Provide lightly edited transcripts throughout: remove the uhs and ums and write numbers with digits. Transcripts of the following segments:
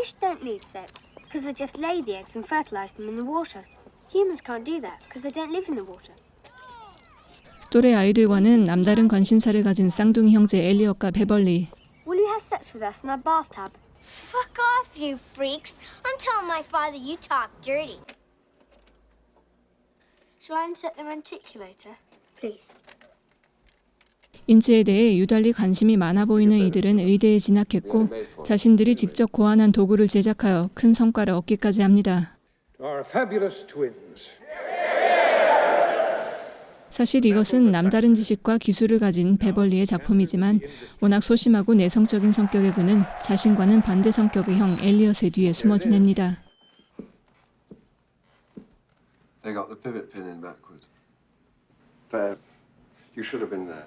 Fish don't need sex because they just lay the eggs and fertilize them in the water. Humans can't do that because they don't live in the water. 또래 아이들과는 남다른 관심사를 가진 쌍둥이 형제 엘리엇과 베벌리. Will you have sex with us in our bathtub? Fuck off, you freaks. I'm telling my father you talk dirty. Shall I insert the reticulator? Please. 인체에 대해 유달리 관심이 많아 보이는 이들은 의대에 진학했고 자신들이 직접 고안한 도구를 제작하여 큰 성과를 얻기까지 합니다. Our fabulous twins. 사실 이것은 남다른 지식과 기술을 가진 베벌리의 작품이지만 워낙 소심하고 내성적인 성격의 그는 자신과는 반대 성격의 형 엘리엇의 뒤에 숨어 지냅니다. They got the pivot pin in backwards. There. You should have been there.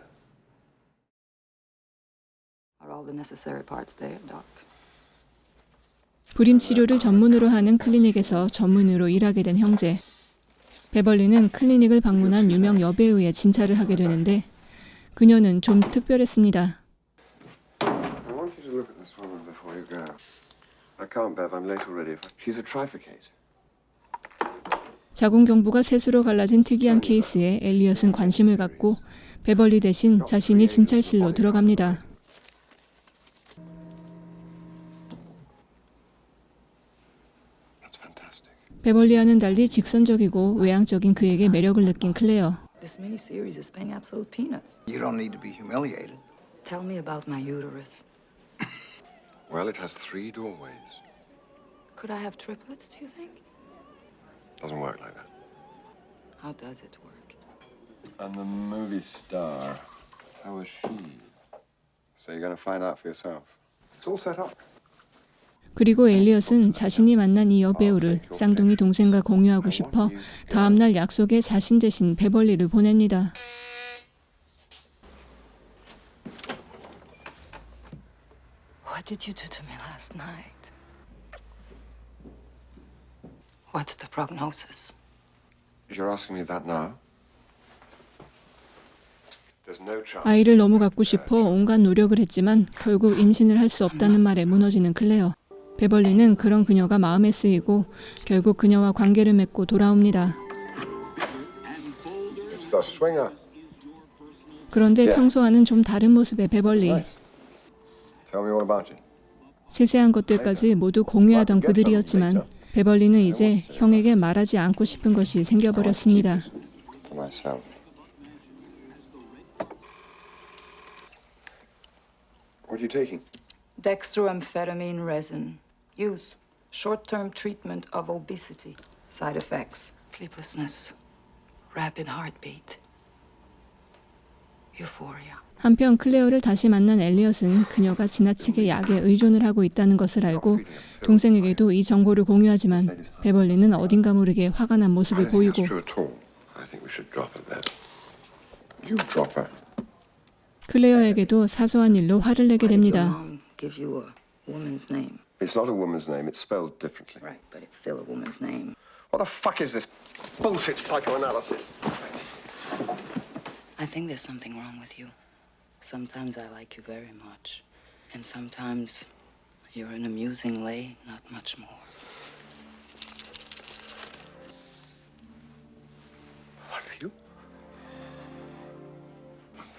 Are all the necessary parts there, Doc? 불임 치료를 전문으로 하는 클리닉에서 전문의로 일하게 된 형제. 베벌리는 클리닉을 방문한 유명 여배우의 진찰을 하게 되는데 그녀는 좀 특별했습니다. I want you to look at this woman before you go. I can't, Bev. I'm late already. She's a trifecate. 자궁경부가 셋으로 갈라진 특이한 케이스에 엘리엇은 관심을 갖고 베벌리 대신 자신이 진찰실로 들어갑니다. 베벌리와는 달리 직선적이고 외향적인 그에게 매력을 느낀 클레어. This miniseries is paying absolute peanuts. You don't need to be humiliated. Tell me about my uterus. Well, it has 3 doorways. Could I have triplets, do you think? Doesn't work like that. How does it work? And the movie star, how is she? So you're going to find out for yourself. It's all set up. 그리고 엘리엇은 자신이 만난 이 여배우를 쌍둥이 동생과 공유하고 싶어 다음날 약속에 자신 대신 베벌리를 보냅니다. What did you do to me last night? What's the prognosis? You're asking me that now? There's no chance. 아이를 너무 갖고 싶어 온갖 노력을 했지만 결국 임신을 할 수 없다는 말에 무너지는 클레어. 베벌리는 그런 그녀가 마음에 쓰이고 결국 그녀와 관계를 맺고 돌아옵니다. It's the swinger. 그런데 평소와는 좀 다른 모습의 베벌리. Nice. Tell me all about it. 세세한 것들까지 모두 공유하던 그들이었지만 베벌리는 이제 형에게 말하지 않고 싶은 것이 생겨버렸습니다. For myself. What are you taking? Dextroamphetamine resin. Use. Short-term treatment of obesity. Side effects. Sleeplessness. Rapid heartbeat. Euphoria. 한편 클레어를 다시 만난 엘리엇은 그녀가 지나치게 약에 의존을 하고 있다는 것을 알고 동생에게도 이 정보를 공유하지만 베벌리는 어딘가 모르게 화가 난 모습을 보이고 I think we should drop it then. You drop her. 클레어에게도 사소한 일로 화를 내게 됩니다. Give you a woman's name. It's not a woman's name. It's spelled differently. Right, but it's still a woman's name. What the fuck is this bullshit psychoanalysis? I think there's something wrong with you. Sometimes I like you very much. And sometimes you're an amusing lay, not much more. What are you?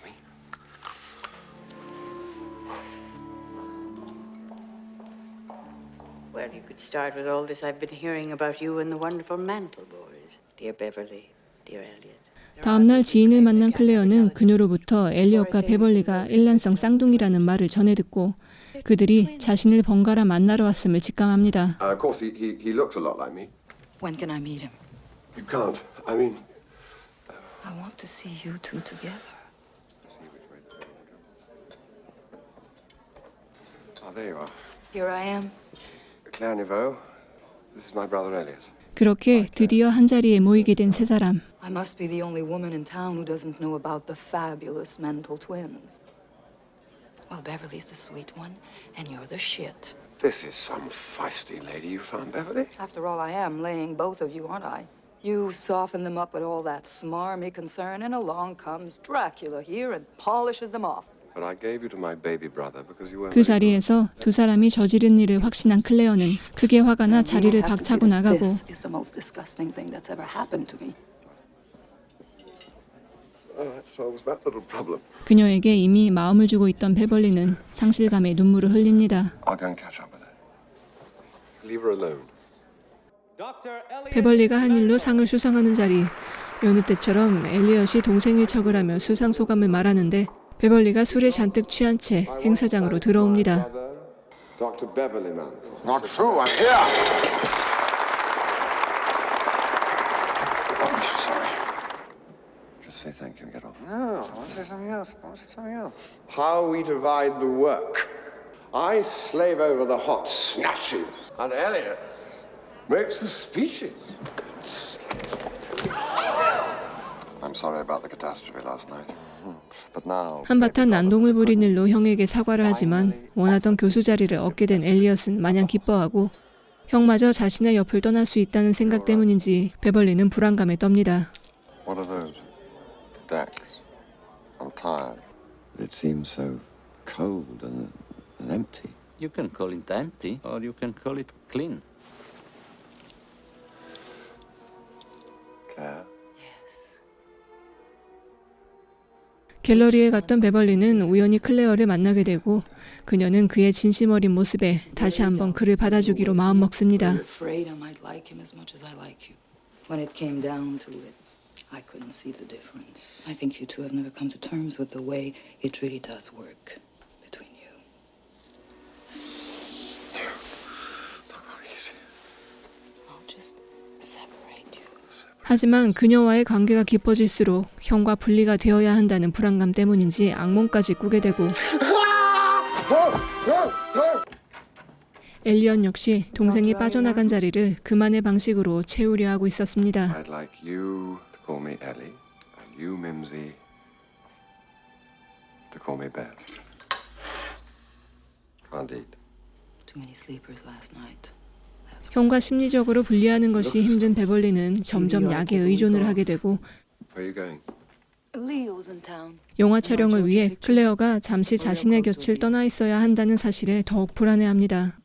Me? Well, you could start with all this I've been hearing about you and the wonderful Mantle boys. Dear Beverly, dear Elliot. 다음날 지인을 만난 클레어는 그녀로부터 엘리엇과 베벌리가 일란성 쌍둥이라는 말을 전해 듣고 그들이 자신을 번갈아 만나러 왔음을 직감합니다. Of course, he looks a lot like me. When can I meet him? You can't. I mean, I want to see you two together. Oh, there you are. Here I am. Claire Neveu. This is my brother Elliot. 그렇게 드디어 한자리에 모이게 된 세 사람. I must be the only woman in town who doesn't know about the fabulous Mantle twins. Well, Beverly's the sweet one, and you're the shit. This is some feisty lady you found, Beverly. After all, I am laying both of you, aren't I? You soften them up with all that smarmy concern, and along comes Dracula here and polishes them off. But I gave you to my baby brother because you were. 그 자리에서 두 사람이 저지른 일을 확신한 클레어는 크게 화가 나 자리를 박차고 나가고 This is the most disgusting thing that's ever happened to me. That solves that little problem. 그녀에게 이미 마음을 주고 있던 베벌리는 상실감에 눈물을 흘립니다. I'll go and catch up with her. Leave her alone. 베벌리가 한 일로 상을 수상하는 자리. 여느 때처럼 엘리엇이 동생일 척을 하며 수상 소감을 말하는데 베벌리가 술에 잔뜩 취한 채 행사장으로 들어옵니다. Dr. Beverly Mantle. Not true, I'm here. Oh, sorry. Just say thank you and get off. No, I want to say something else. I want to say something else. How we divide the work. I slave over the hot snatches, and Elliot makes the speeches. I'm sorry about the catastrophe last night. But now. 한바탕 난동을 부린 일로 형에게 사과를 하지만 원하던 교수 자리를 얻게 된 엘리엇은 마냥 기뻐하고 형마저 자신의 옆을 떠날 수 있다는 생각 때문인지 베벌리는 불안감에 떱니다. What are those? Decks. I'm tired. It seems so cold and empty. You can call it empty, or you can call it clean. Claire? 갤러리에 갔던 베벌리는 우연히 클레어를 만나게 되고 그녀는 그의 진심 어린 모습에 다시 한번 그를 받아주기로 마음먹습니다. I'm afraid I might like him as much as I like you. When it came down to it, I couldn't see the difference. I think you two have never come to terms with the way it really does work between you. I'll just separate you. 하지만 그녀와의 관계가 깊어질수록 형과 분리가 되어야 한다는 불안감 때문인지 악몽까지 꾸게 되고 엘리엇 역시 동생이 빠져나간 자리를 그만의 방식으로 채우려 하고 있었습니다. I'd like you to call me Ellie, and you, Mimsy, to call me Bev. Can't eat. Too many sleepers last night. 형과 심리적으로 분리하는 것이 힘든 베벌리는 점점 약에 의존을 하게 되고 Where are you going? Leo's in town. 영화 촬영을 위해 클레어가 잠시 자신의 곁을 떠나 있어야 한다는 사실에 더욱 불안해합니다.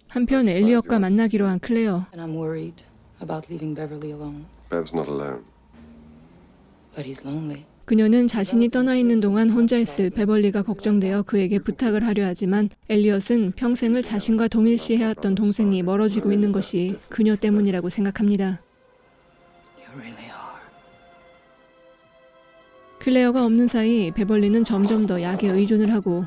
한편 엘리엇과 만나기로 한 클레어. And I'm worried about leaving Beverly alone. Bev's not alone. But he's lonely. 그녀는 자신이 떠나 있는 동안 혼자 있을 베벌리가 걱정되어 그에게 부탁을 하려 하지만 엘리엇은 평생을 자신과 동일시해왔던 동생이 멀어지고 있는 것이 그녀 때문이라고 생각합니다. You really are. 클레어가 없는 사이 베벌리는 점점 더 약에 의존을 하고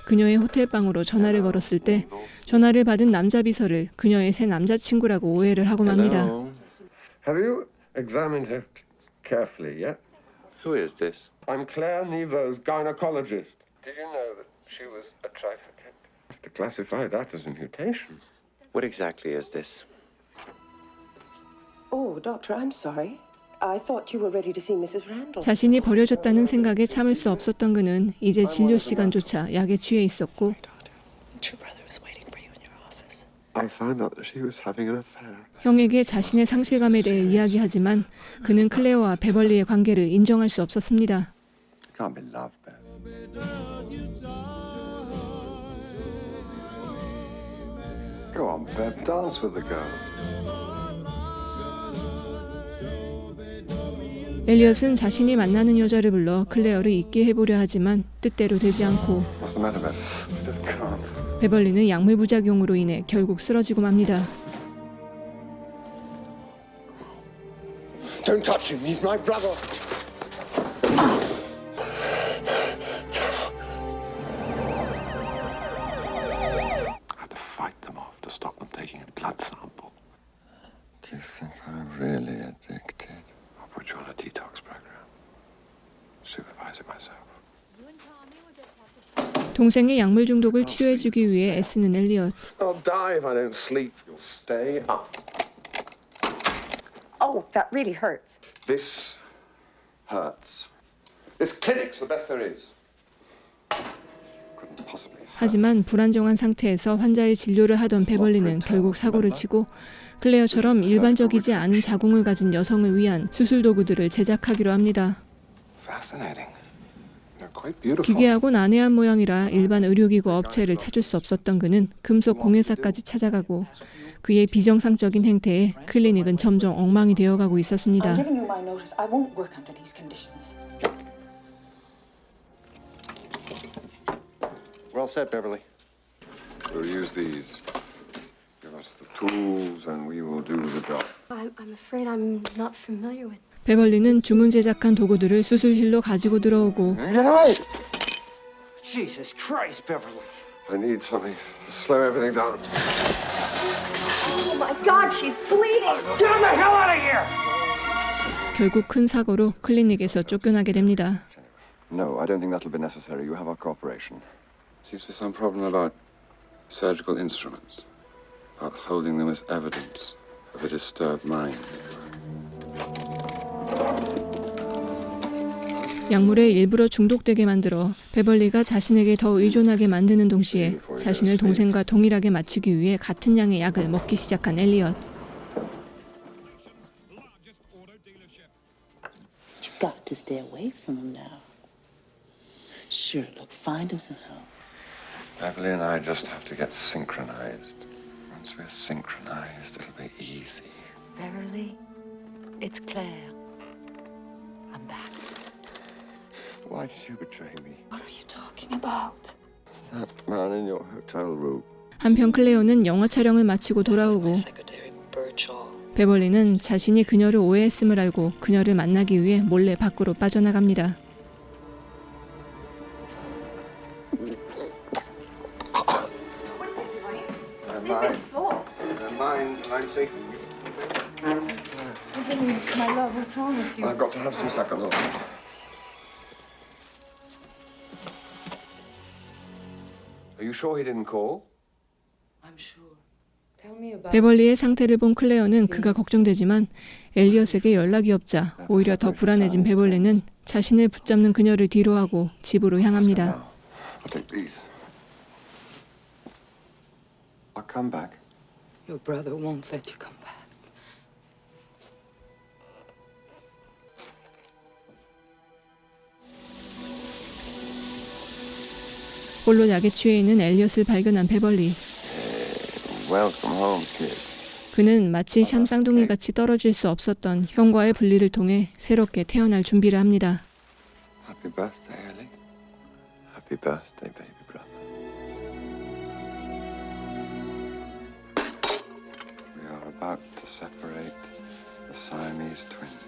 그녀의 호텔방으로 전화를 걸었을 때 전화를 받은 남자 비서를 그녀의 새 남자친구라고 오해를 하고 맙니다. Hello? Have you examined her carefully yet? Who is this? I'm Claire Neveu's gynecologist. Did you know that she was a trafficker? I have to classify that as a mutation. What exactly is this? Oh, Doctor, I'm sorry. I thought you were ready to see Mrs. Randall. 자신이 버려졌다는 생각에 참을 수 없었던 그는 이제 진료 시간조차 약에 취해 있었고 Your brother was waiting for you in your office. I found out that she was having an affair. 형에게 자신의 상실감에 대해 이야기하지만 그는 클레어와 베벌리의 관계를 인정할 수 없었습니다. It can't be love, Bev. Go on, Bev, dance with the girl. 엘리엇은 자신이 만나는 여자를 불러 클레어를 잊게 해보려 하지만 뜻대로 되지 않고 What's the matter, Bev? I just can't. 베벌리는 약물 부작용으로 인해 결국 쓰러지고 맙니다. Don't touch him, he's my brother. I had to fight them off to stop them taking a blood sample. Do you think I'm really addicted? I'll put you on a detox program. Supervise it myself. 동생의 약물 중독을 치료해주기 위해 애쓰는 엘리엇. I'll die if I don't sleep. You'll stay up. Oh, that really hurts. This hurts. This clinic's the best there is. Couldn't possibly. 하지만 불안정한 상태에서 환자의 진료를 하던 베벌리는 결국 사고를 치고 클레어처럼 일반적이지 않은 자궁을 가진 여성을 위한 수술 도구들을 제작하기로 합니다. Fascinating. They're quite beautiful. 기괴하고 난해한 모양이라 일반 의료기구 업체를 찾을 수 없었던 그는 금속 공예사까지 찾아가고 그의 비정상적인 행태에 클리닉은 점점 엉망이 되어가고 있었습니다. I'm giving you my notice. I won't work under these conditions. Well said, Beverly. We'll use these. Give us the tools and we will do the job. I'm afraid I'm not familiar with. 베벌리는 주문 제작한 도구들을 수술실로 가지고 들어오고 Get away! Jesus Christ, Beverly. I need something to slow everything down. Oh my God, she's bleeding. Get him the hell out of here! 결국 큰 사고로 클리닉에서 쫓겨나게 됩니다. No, I don't think that'll be necessary. You have our cooperation. Seems to be some problem about surgical instruments, about holding them as evidence of a disturbed mind. 약물에 일부러 중독되게 만들어 베벌리가 자신에게 더 의존하게 만드는 동시에 자신을 동생과 동일하게 맞추기 위해 같은 양의 약을 먹기 시작한 엘리엇. You've got to stay away from him now. Sure, look, find him some help. Beverly and I just have to get synchronized. Once we're synchronized, it'll be easy. Beverly, it's Claire. I'm back. Why did you betray me? What are you talking about? That man in your hotel room. 한편 클레어는 영화 촬영을 마치고 돌아오고 Secretary Birchall. 베벌리는 자신이 그녀를 오해했음을 알고 그녀를 만나기 위해 몰래 밖으로 빠져나갑니다. Mine, Nancy. My love, what's wrong with you? I've got to have some seconds off. Are you sure he didn't call? I'm sure. Tell me about. 베벌리의 상태를 본 클레어는 그가 걱정되지만 엘리엇에게 연락이 없자 오히려 더 불안해진 베벌리는 자신을 붙잡는 그녀를 뒤로하고 집으로 향합니다. I'll take these. I'll come back. Your brother won't let you come back. 홀로 약에 취해 있는 엘리엇을 발견한 베벌리. Welcome home, kid. 그는 마치 샴쌍둥이 같이 떨어질 수 없었던 형과의 분리를 통해 새롭게 태어날 준비를 합니다. Happy birthday, Ellie. Happy birthday, baby brother. We are about to separate the Siamese twins.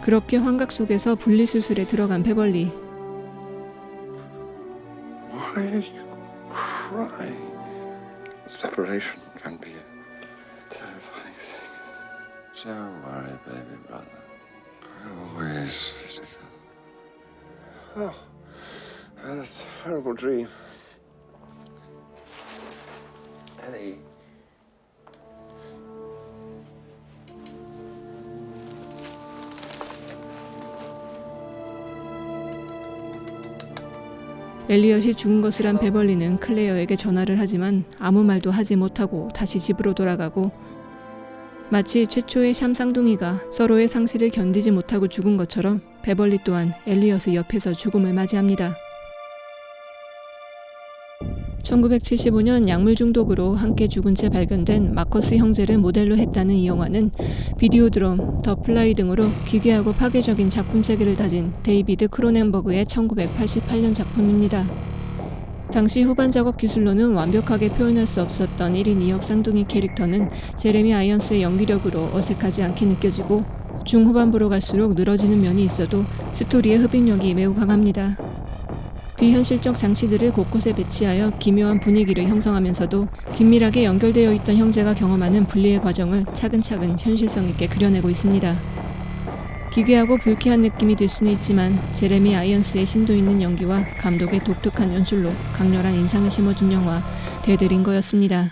그렇게 환각 속에서 분리수술에 들어간 베벌리. Why are you crying? Separation can be a terrifying thing. Don't worry, baby brother. Always physical. Oh, that's a terrible dream. Ellie. 엘리엇이 죽은 것을 안 베벌리는 클레어에게 전화를 하지만 아무 말도 하지 못하고 다시 집으로 돌아가고 마치 최초의 샴쌍둥이가 서로의 상실을 견디지 못하고 죽은 것처럼 베벌리 또한 엘리엇의 옆에서 죽음을 맞이합니다. 1975년 약물 중독으로 함께 죽은 채 발견된 마커스 형제를 모델로 했다는 이 영화는 비디오드럼, 더 플라이 등으로 기괴하고 파괴적인 작품 세계를 다진 데이비드 크로넨버그의 1988년 작품입니다. 당시 후반 작업 기술로는 완벽하게 표현할 수 없었던 1인 2역 쌍둥이 캐릭터는 제레미 아이언스의 연기력으로 어색하지 않게 느껴지고 중후반부로 갈수록 늘어지는 면이 있어도 스토리의 흡입력이 매우 강합니다. 비현실적 장치들을 곳곳에 배치하여 기묘한 분위기를 형성하면서도 긴밀하게 연결되어 있던 형제가 경험하는 분리의 과정을 차근차근 현실성 있게 그려내고 있습니다. 기괴하고 불쾌한 느낌이 들 수는 있지만 제레미 아이언스의 심도 있는 연기와 감독의 독특한 연출로 강렬한 인상을 심어준 영화 데드링거였습니다.